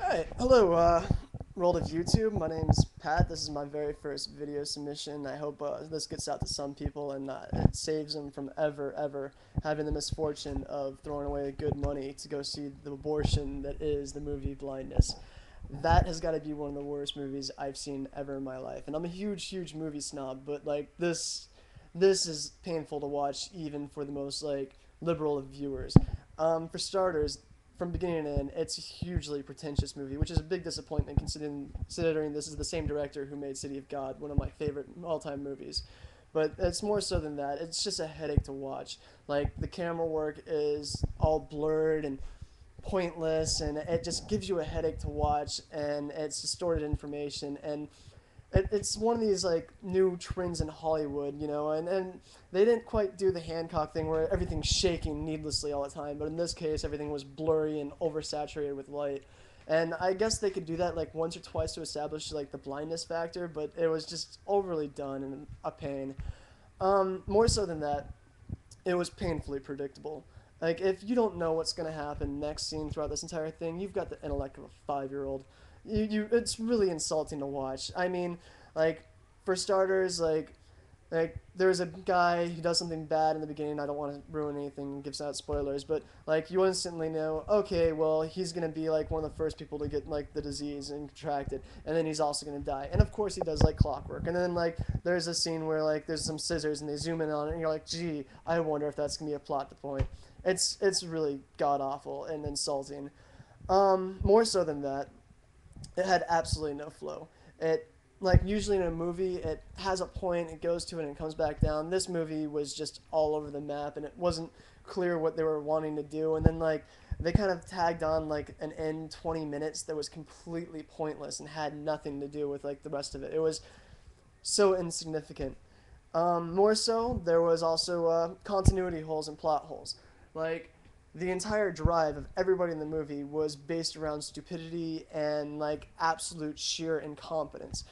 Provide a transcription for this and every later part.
Alright, hello, world of YouTube. My name's Pat. This is my very first video submission. I hope this gets out to some people and it saves them from ever having the misfortune of throwing away good money to go see the abortion that is the movie Blindness. That has got to be one of the worst movies I've seen ever in my life. And I'm a huge movie snob, but like this is painful to watch even for the most like liberal of viewers. For starters, from beginning to end, it's a hugely pretentious movie, which is a big disappointment considering this is the same director who made City of God, one of my favorite all-time movies. But it's more so than that. It's just a headache to watch. Like the camera work is all blurred and pointless, and it just gives you a headache to watch, and it's distorted information, and it's one of these like new trends in Hollywood, and they didn't quite do the Hancock thing where everything's shaking needlessly all the time, but in this case everything was blurry and oversaturated with light. And I guess they could do that like once or twice to establish like the blindness factor, but it was just overly done and a pain. More so than that, it was painfully predictable. Like if you don't know what's gonna happen next scene throughout this entire thing, you've got the intellect of a 5-year-old. It's really insulting to watch. I mean, like for starters, like there's a guy who does something bad in the beginning. I don't want to ruin anything and gives out spoilers, but like you instantly know, okay, well he's gonna be like one of the first people to get like the disease and contract it, and then he's also gonna die. And of course he does like clockwork. And then like there's a scene where like there's some scissors and they zoom in on it, and you're like, gee, I wonder if that's gonna be a plot point. It's really god awful and insulting. More so than that, it had absolutely no flow. It like usually in a movie it has a point, it goes to it and it comes back down. This movie was just all over the map and it wasn't clear what they were wanting to do, and then like they kind of tagged on like an end 20 minutes that was completely pointless and had nothing to do with like the rest of it. It was so insignificant. More so, there was also continuity holes and plot holes. Like, the entire drive of everybody in the movie was based around stupidity and, like, absolute sheer incompetence.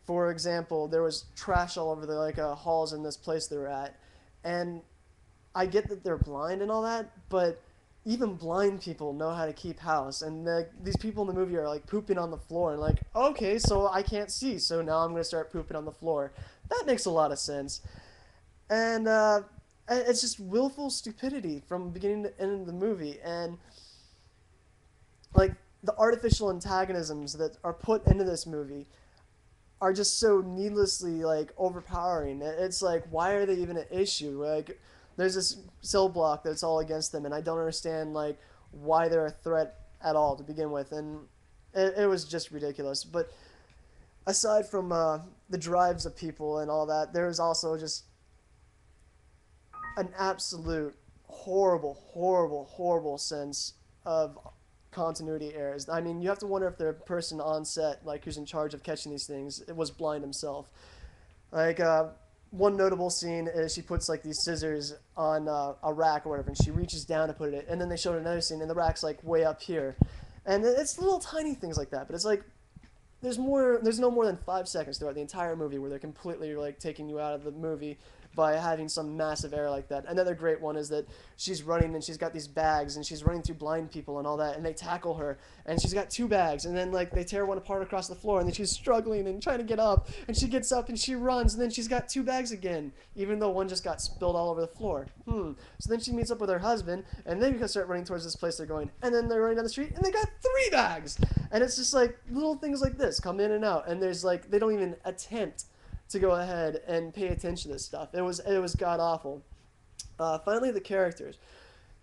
For example, there was trash all over the, like, halls in this place they were at, and I get that they're blind and all that, but even blind people know how to keep house. And these people in the movie are like pooping on the floor and like, okay, so I can't see, so now I'm gonna start pooping on the floor. That makes a lot of sense. And it's just willful stupidity from beginning to end of the movie. And like the artificial antagonisms that are put into this movie are just so needlessly like overpowering. It's like, why are they even an issue? Like there's this cell block that's all against them, and I don't understand like why they're a threat at all to begin with. And it was just ridiculous. But aside from the drives of people and all that, there's also just an absolute horrible sense of continuity errors. I mean, you have to wonder if the person on set, like who's in charge of catching these things, it was blind himself. Like one notable scene is she puts like these scissors on a rack or whatever, and she reaches down to put it, and then they showed another scene, and the rack's like way up here, and it's little tiny things like that. But it's like there's no more than 5 seconds throughout the entire movie where they're completely like taking you out of the movie by having some massive error like that. Another great one is that she's running and she's got these bags and she's running through blind people and all that, and they tackle her and she's got two bags, and then like they tear one apart across the floor, and then she's struggling and trying to get up, and she gets up and she runs, and then she's got two bags again even though one just got spilled all over the floor. So then she meets up with her husband, and they start running towards this place they're going, and then they're running down the street and they got three bags. And it's just like little things like this come in and out, and there's like they don't even attempt to go ahead and pay attention to this stuff. It was god awful. Finally, the characters.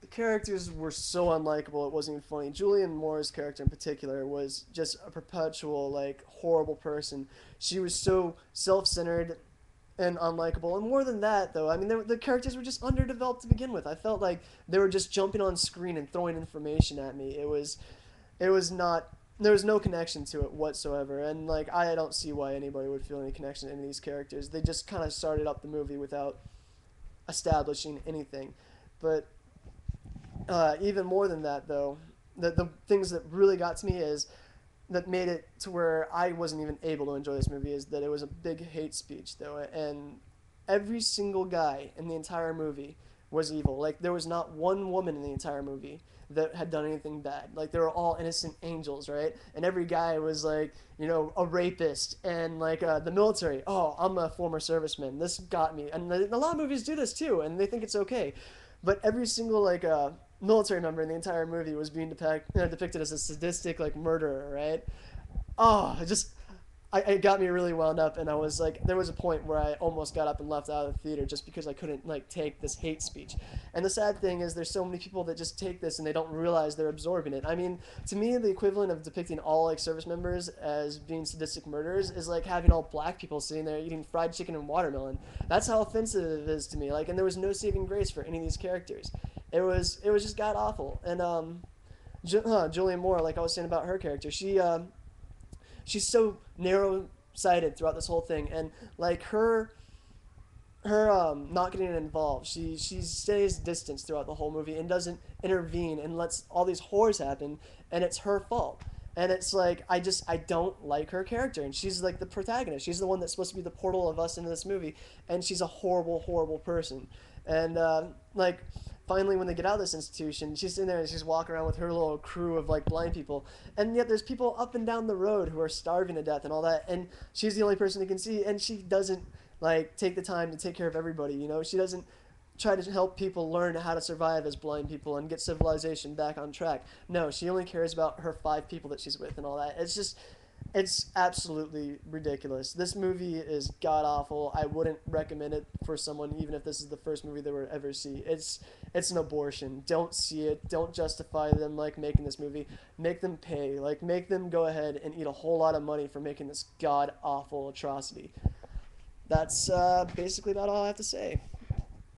The characters were so unlikable. It wasn't even funny. Julianne Moore's character in particular was just a perpetual like horrible person. She was so self-centered and unlikable. And more than that, though, I mean, the characters were just underdeveloped to begin with. I felt like they were just jumping on screen and throwing information at me. It was not, there was no connection to it whatsoever, and like I don't see why anybody would feel any connection to any of these characters. They just kind of started up the movie without establishing anything. But even more than that, though, the things that really got to me is that made it to where I wasn't even able to enjoy this movie is that it was a big hate speech, though, and every single guy in the entire movie was evil. Like there was not one woman in the entire movie that had done anything bad. Like they were all innocent angels, right? And every guy was like, you know, a rapist. And like the military, oh, I'm a former serviceman. This got me. And a lot of movies do this too, and they think it's okay. But every single like military member in the entire movie was being depicted as a sadistic like murderer, right? Oh, it got me really wound up, and I was like, there was a point where I almost got up and left out of the theater just because I couldn't like take this hate speech. And the sad thing is, there's so many people that just take this and they don't realize they're absorbing it. I mean, to me, the equivalent of depicting all like service members as being sadistic murderers is like having all black people sitting there eating fried chicken and watermelon. That's how offensive it is to me. Like, and there was no saving grace for any of these characters. It was just god awful. And Julianne Moore, like I was saying about her character, she's so narrow sighted throughout this whole thing, and like her not getting involved, she stays distance throughout the whole movie and doesn't intervene and lets all these horrors happen, and it's her fault. And it's like I don't like her character, and she's like the protagonist. She's the one that's supposed to be the portal of us into this movie, and she's a horrible person. And like finally when they get out of this institution, she's sitting there and she's walking around with her little crew of like blind people, and yet there's people up and down the road who are starving to death and all that, and she's the only person who can see, and she doesn't like take the time to take care of everybody. You know, she doesn't try to help people learn how to survive as blind people and get civilization back on track. No, she only cares about her 5 people that she's with and all that. It's absolutely ridiculous. This movie is god awful. I wouldn't recommend it for someone even if this is the first movie they would ever see. It's an abortion. Don't see it. Don't justify them like making this movie. Make them pay. Like make them go ahead and eat a whole lot of money for making this god awful atrocity. That's basically about all I have to say.